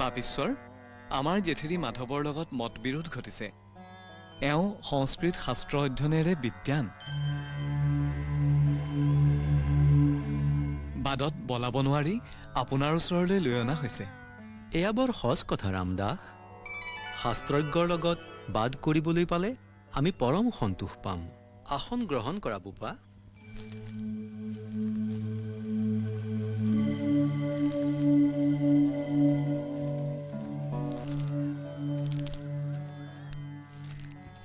বাপীশ্বৰ, আমাৰ জেঠেৰী মাধৱৰ লগত মতবিৰোধ ঘটিছে। এওঁ সংস্কৃত শাস্ত্ৰ অধ্যয়নেৰে বিদ্যান। বাদত বলাব নোৱাৰি আপোনাৰ ওচৰলৈ লৈ অনা হৈছে। এয়া বৰ সহজ কথা ৰামদাস। শাস্ত্ৰজ্ঞৰ লগত বাদ কৰিবলৈ পালে আমি পৰম সন্তোষ পাম। আসন গ্ৰহণ কৰা বোপা।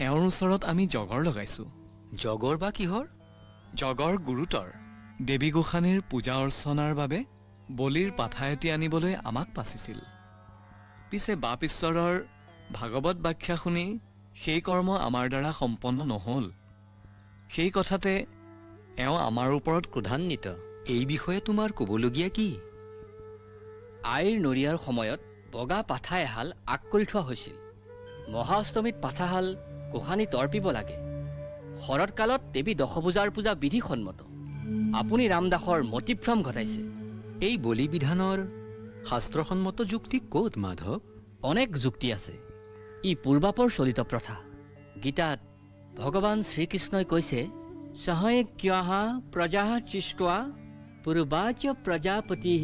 এওঁৰ ওচৰত আমি জগৰ লগাইছোঁ। জগৰ বা কিহৰ? জগৰ গুৰুতৰ। দেৱী গোসাঁনীৰ পূজা অৰ্চনাৰ বাবে বলিৰ পাঠা এটি আনিবলৈ আমাক পাচিছিল। পিছে বাপ ঈশ্বৰৰ ভাগৱত ব্যাখ্যা শুনি সেই কৰ্ম আমাৰ দ্বাৰা সম্পন্ন নহল। সেই কথাতে এওঁ আমাৰ ওপৰত ক্ৰোধান্বিত। এই বিষয়ে তোমাৰ ক'বলগীয়া কি? আইৰ নৰিয়াৰ সময়ত বগা পাঠা এহাল আগ কৰি থোৱা হৈছিল। মহাষ্টমীত পাঠাহাল গোসাঁনী তৰ্পিব লাগে। শৰৎকালত দেৱী দশভূজাৰ পূজা বিধিসন্মত। আপুনি ৰামদাসৰ মতিভ্ৰম ঘটাইছে। এই বলি বিধানৰ শাস্ত্ৰসন্মত যুক্তি ক'ত মাধৱ? অনেক যুক্তি আছে। ই পূৰ্বাপৰ চলিত প্ৰথা। গীতাত ভগৱান শ্ৰীকৃষ্ণই কৈছে, সহয়ক্যাহা প্ৰজা চিষ্ট্বা পূৰ্বাচ প্ৰজাপতি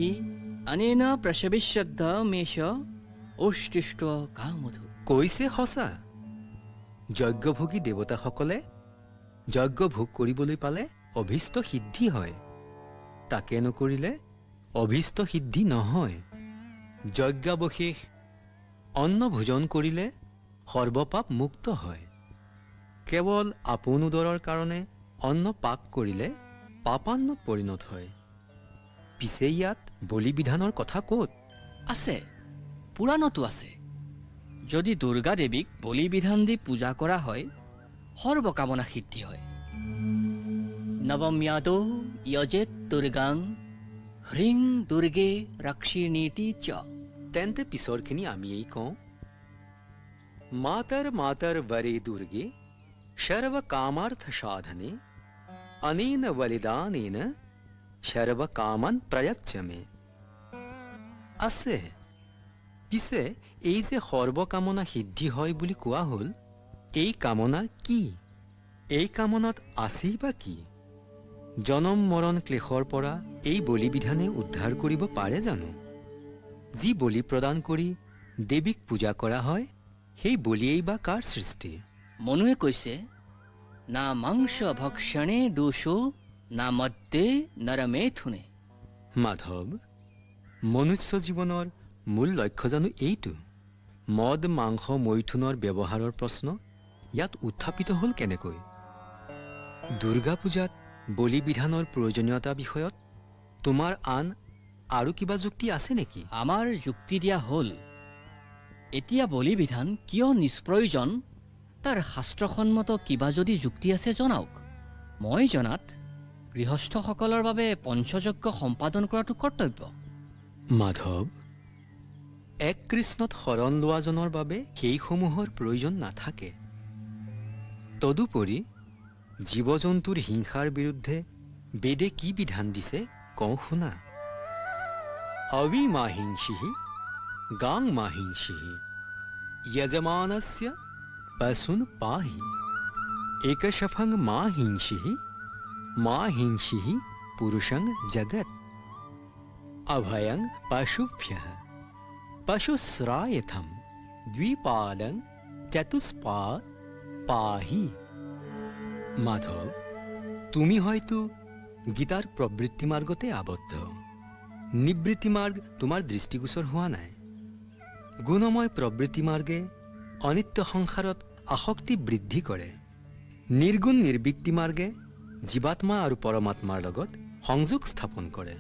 অনেন প্ৰসবিষ্যদ্ধ মেষ উষ্টিষ্ট কামধু। কৈছে সঁচা। যজ্ঞভোগী দেৱতাসকলে যজ্ঞ ভোগ কৰিবলৈ পালে অভীষ্ট সিদ্ধি হয়। তাকে নকৰিলে অভীষ্ট সিদ্ধি নহয়। যজ্ঞাৱশেষ অন্ন ভোজন কৰিলে সৰ্বপাপ মুক্ত হয়। কেৱল আপোন উদৰৰ কাৰণে অন্ন পাক কৰিলে পাপান্নত পৰিণত হয়। পিছে ইয়াত বলি বিধানৰ কথা ক'ত? আছে, পুৰাণতো আছে। যদি দুৰ্গা দেৱীক বলি বিধান দি পূজা কৰা হয়, সৰ্বকামনা সিদ্ধি হয়। নৱম্যাদো যজেত দুৰ্গাং হ্ৰিং দুৰ্গে ৰক্ষিণীতি চ। তেন্তে পিছৰখিনি আমিয়েই কওঁ। মাতৰ মাতৰ বৰে দুৰ্গে সৰ্বকামাৰ্থ সাধনে অনেন বলিদানেন সৰ্বকামান প্ৰয়চ্ছ মে। আছে। পিছে এই যে সৰ্বকামনা সিদ্ধি হয় বুলি কোৱা হ'ল, এই কামনা কি? এই কামনাত আছেই বা কি? জনম মৰণ ক্লেশৰ পৰা এই বলি বিধানে উদ্ধাৰ কৰিব পাৰে জানো? যি বলি প্ৰদান কৰি দেৱীক পূজা কৰা হয়, সেই বলিয়েই বা কাৰ সৃষ্টি? মনুৱে কৈছে, না মাংস ভক্ষণে দোষো না মদ্যে নৰমেথুনে। মাধৱ, মনুষ্য জীৱনৰ মূল লক্ষ্য জানো এইটো? মদ মাংস মৈথুনৰ ব্যৱহাৰৰ প্ৰশ্ন ইয়াত উত্থাপিত হ'ল কেনেকৈ? দুৰ্গা পূজাত বলি বিধানৰ প্ৰয়োজনীয়তা বিষয়ত তোমাৰ আন আৰু কিবা যুক্তি আছে নেকি? আমাৰ যুক্তি দিয়া হ'ল, এতিয়া বলি বিধান কিয় নিষ্প্ৰয়োজন তাৰ শাস্ত্ৰসন্মত কিবা যদি যুক্তি আছে জনাওক। মই জনাত গৃহস্থসকলৰ বাবে পঞ্চযজ্ঞ সম্পাদন কৰাটো কৰ্তব্য। মাধৱ, এক কৃষ্ণত শৰণ লোৱাজনৰ বাবে সেইসমূহৰ প্ৰয়োজন নাথাকে। তদুপৰি জীৱ জন্তুৰ হিংসাৰ বিৰুদ্ধে বেদে কি বিধান দিছে কওঁ শুনা। অবিমাহিংসিঃ গাং মাহিংসিঃ যজমানস্য পশুন পাহি একশফং মাহিংসিঃ মাহিংসিঃ পুৰুষং জগৎ অভয়ং পশুভ্যঃ পশুশ্ৰায়থম দ্বিপালং চতুষ্পাদ পাহি। মাধৱ, তুমি হয়তো গীতাৰ প্ৰবৃত্তি মাৰ্গতে আবদ্ধ। নিবৃত্তি মাৰ্গ তোমাৰ দৃষ্টিগোচৰ হোৱা নাই। গুণময় প্ৰবৃত্তি মাৰ্গে অনিত্য সংসাৰত আসক্তি বৃদ্ধি কৰে। নিৰ্গুণ নিৰ্বৃত্তি মাৰ্গে জীৱাত্মা আৰু পৰমাত্মাৰ লগত সংযোগ স্থাপন কৰে।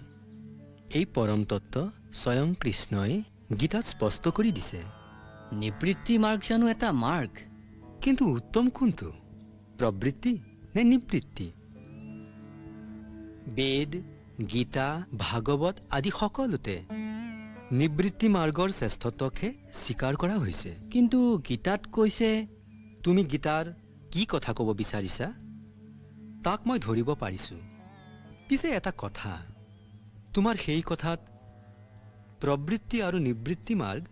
এই পৰম তত্ত্ব স্বয়ং কৃষ্ণই গীতাত স্পষ্ট কৰি দিছে। নিবৃত্তি মাৰ্গ জানো এটা মাৰ্গ? কিন্তু উত্তম কোনটো, প্ৰবৃত্তি নে নিবৃত্তি? বেদ, গীতা, ভাগৱত আদি সকলোতে নিবৃত্তি মাৰ্গৰ শ্ৰেষ্ঠত্বকহে স্বীকাৰ কৰা হৈছে। কিন্তু গীতাত কৈছে, তুমি গীতাৰ কি কথা ক'ব বিচাৰিছা তাক মই ধৰিব পাৰিছোঁ। পিছে এটা কথা, তোমাৰ সেই কথাত প্ৰবৃত্তি আৰু নিবৃত্তি মাৰ্গ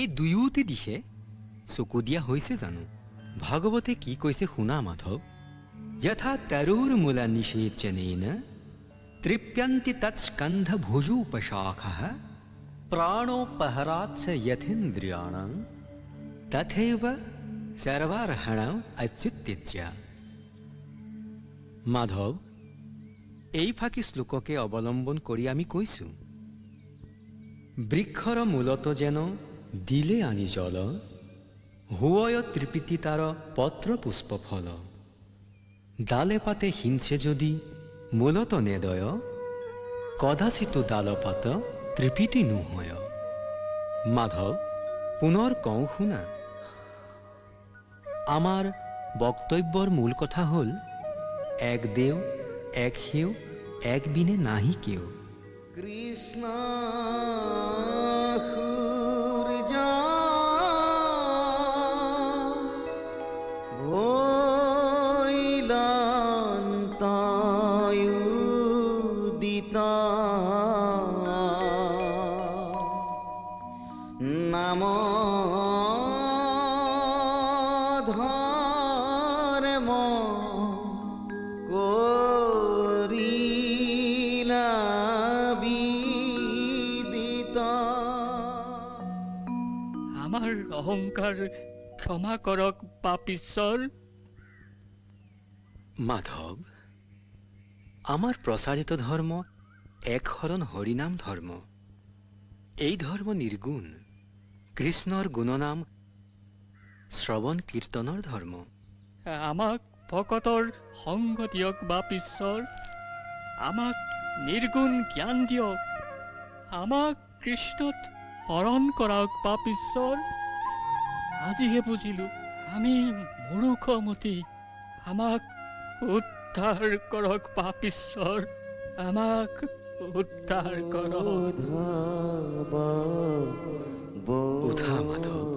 এই দুয়োটি দিশে চকু দিয়া হৈছে জানো? ভাগৱতে কি কৈছে শুনা মাধৱ। যথা তৰুৰ মূলা নিষেচনেন তৃপ্যন্তি তৎস্কন্ধ ভুজোপশাখः প্ৰাণোপহৰাৎ যথেন্দ্ৰিয়াণাং তথৈব সৰ্বাৰ্হণাম অচ্যুত্যজ্য। মাধৱ, এই ফাঁকি শ্লোককে অৱলম্বন কৰি আমি কৈছো, বৃক্ষৰ মূলত যেন দিলে আনি জল, হুৱয় তৃপ্তি তাৰ পত্ৰ পুষ্প ফল। ডালে পাতে হিংসে যদি মূলত নেদয়, কদাচিতো ডালপাত তৃপ্তি নোহয়। মাধৱ, পুনৰ কওঁ শুনা। আমাৰ বক্তব্যৰ মূল কথা হ'ল, এক দেও এক সেও এক বিনে নাহি কেও। কৃষ্ণ নাম ধর্ম করিলা বিদিত। আমাৰ অহংকাৰ ক্ষমা কৰক পাপীশ্বৰ। মাধৱ, আমাৰ প্ৰচাৰিত ধৰ্ম এক শৰণ হৰিনাম ধৰ্ম। এই ধৰ্ম নিৰ্গুণ, কৃষ্ণৰ গুণনাম শ্ৰৱণ কীৰ্তনৰ ধৰ্ম। আমাক ভকতৰ সংগ দিয়ক বাপীশ্বৰ। আমাক নিৰ্গুণ জ্ঞান দিয়ক। আমাক কৃষ্ণত শৰণ কৰাওক বাপীশ্বৰ। আজিহে বুজিলো আমি মূৰ্খমতি। আমাক উদ্ধাৰ কৰক বাপীশ্বৰ। আমাক উদ্ধাৰ কৰক। উঠা মাধৱ,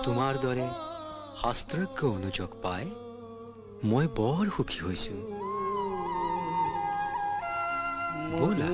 তোমাৰ দৰে শাস্ত্ৰজ্ঞ অনুযোগ পাই মই বৰ সুখী হৈছো। ব'লা